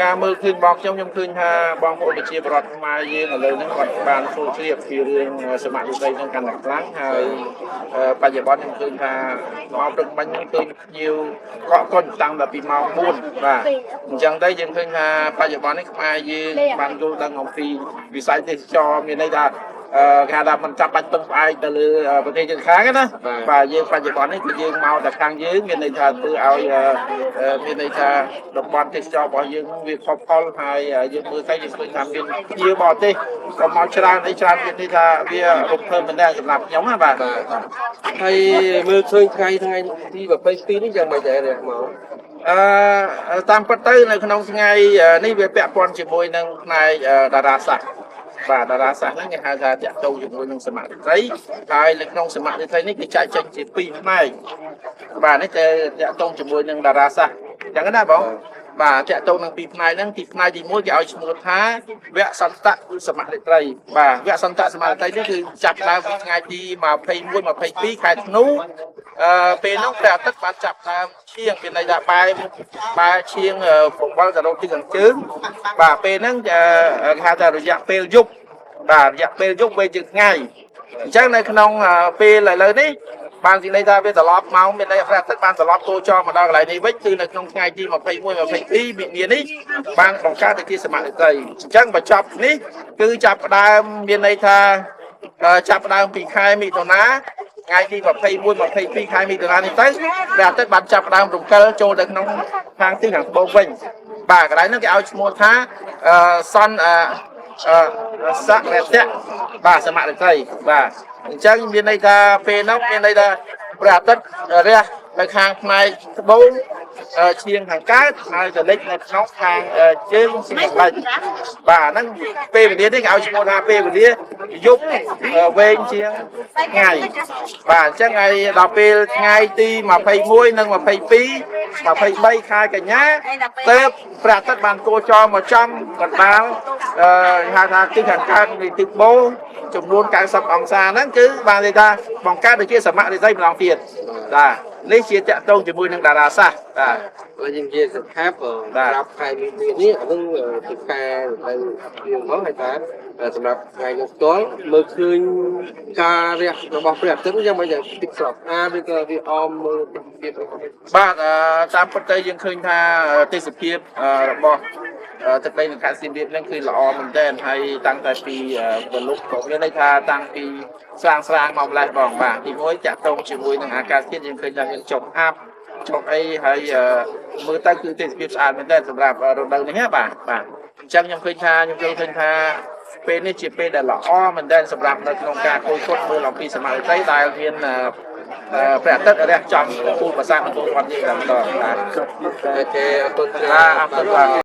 ការមើលឃើញបងខ្ញុំឃើញថាបងប្អូនប្រជាពលរដ្ឋខ្មែរយើងឥឡូវហ្នឹងគាត់បានចូលជ្រាបពីរឿងសមត្ថភាពហ្នឹងកាន់តែខ្លាំងហើយបច្ចុប្បន្នខ្ញុំឃើញថាមកព្រឹកមិញហ្នឹងឃើញភ្ញៀវកក់កុញតាំងតែពីម៉ោង4បាទអញ្ចឹងទៅយើងឃើញថាបច្ចុប្បន្ននេះខ្មែរយើងបានយល់ដឹងអំពីវិស័យទេសចរមានន័យថាគេថាមិនចាំបាច់ពឹងផ្អែកទៅលើប្រទេសជិតខាងណាបាទយើងបច្ចុប្បន្ននេះគឺយើងមកតែខាងយើងមានន័យថាធ្វើឲ្យមានន័យថាតំបន់ទេសចររបស់យើងវាខុសផលហើយយើងមើលទៅយើងឃើញថាមានភ្ញៀវបរទេសក៏មកច្រើនអីច្រើនមានន័យថាវារំភើបមែនដែរសម្រាប់ខ្ញុំណាបាទហើយមើលឃើញថ្ងៃទី22នេះយ៉ាងម៉េចដែរមកតាមពិតទៅនៅក្នុងថ្ងៃនេះវាពាក់ព័ន្ធជាមួយនឹងផ្នែកតារាសាស្ត្របាទតារាសាស្ត្រហ្នឹងគេហៅថាតាក់ទងជាមួយនឹងសមត្ថត្រីហើយនៅក្នុងសមត្ថត្រីនេះគេចែកចេញជា2ផ្នែកបាទនេះតែតាក់ទងជាមួយនឹងតារាសាស្ត្រអញ្ចឹងណាបងបាទតាក់ទងនឹង2ផ្នែកហ្នឹងទីផ្នែកទី1គេឲ្យឈ្មោះថាវគ្គសន្តៈសមត្ថត្រីបាទវគ្គសន្តៈសមត្ថត្រីនេះគឺចាប់ដើមពីថ្ងៃទី21 22ខែធ្នូពេលនោះព្រះអាទិត្យបានចាប់ដើមឈៀងមានន័យថាបែរឈៀងបង្វិលទៅរកទីខាងជើងបាទពេលហ្នឹងគេហៅថារយៈពេលយប់បាទរយៈពេលយប់វែងជាងថ្ងៃអញ្ចឹងនៅក្នុងពេលឥឡូវនេះបាននិយាយថាវាត្រឡប់មកមានន័យថាព្រះអាទិត្យបានត្រឡប់គោចរមកដល់កន្លែងនេះវិញគឺនៅក្នុងថ្ងៃទី21 22មីនានេះបានបង្កើតទៅជាសមត្ថត្រីអញ្ចឹងបញ្ចប់នេះគឺចាប់ផ្ដើមមានន័យថាចាប់ផ្ដើមពីខែមិថុនាថ្ងៃទី21 22ខែមិថុនានេះទៅព្រះអាទិត្យបានចាប់ផ្ដើមរំកិលចូលទៅក្នុងខាងទីខាងត្បូងវិញបាទកន្លែងហ្នឹងគេឲ្យឈ្មោះថាសន្នសក្តិៈបាទសមត្ថត្រីបាទអញ្ចឹងមានន័យថាពេលនោះមានន័យថាព្រះអាទិត្យរះនៅខាងផ្នែកត្បូងឈៀងខាងកើតហើយទៅលិចនៅក្នុងខាងជើងស្បែកបាទហ្នឹងពេលវេលានេះគេឲ្យឈ្មោះថាពេលវេលាយប់វែងជាងថ្ងៃបាទអញ្ចឹងហើយដល់ពេលថ្ងៃទី21និង23ខែកញ្ញាទើបព្រះអាទិត្យបានគោចរមកចំកណ្ដាលហៅថាទីខាងកើតនៃទឹកបូចំនួន90អង្សាហ្នឹងគឺបាននិយាយថាបង្កើតទៅជាសមត្ថរិទ្ធិម្ដងទៀតបាទនេះជាតាក់ទងជាមួយនឹងតារាសាស្ត្របាទបើយើងនិយាយសង្ខេបប្រាប់ខែមីនានេះហ្នឹងជាខែនៅយើងមកហើយថាសម្រាប់ថ្ងៃនេះផ្ទាល់មើលឃើញការរះរបស់ព្រះអាទិត្យយ៉ាងម៉េចទឹកស្រស់ឬក៏វាអមមើលភាពបាទតាមពិតទៅយើងឃើញថាទេសភាពរបស់ទឹកដីនៅខេត្តសៀមរាបហ្នឹងគឺល្អមែនទែនហើយតាំងតែពីពលុកក៏មានន័យថាតាំងពីស្រាងមកម្លេះបងបាទទី1ចាក់ទងជាមួយនឹងអាកាសធាតុយើងឃើញថាមានចុះអាប់ចុះអីហើយមើលទៅគឺទេសភាពស្អាតមែនទែនសម្រាប់រដូវនេះបាទអញ្ចឹងខ្ញុំឃើញថាពេលនេះជាពេលដែលល្អមែនទែនសម្រាប់នៅក្នុងការគយគន់មើលអំពីសមត្ថភាពដែលមានព្រះអាទិត្យរះចំពូលប្រាសាទអង្គរវត្តយើងតែម្ដងបាទគេអរគុណអរគុណបាទ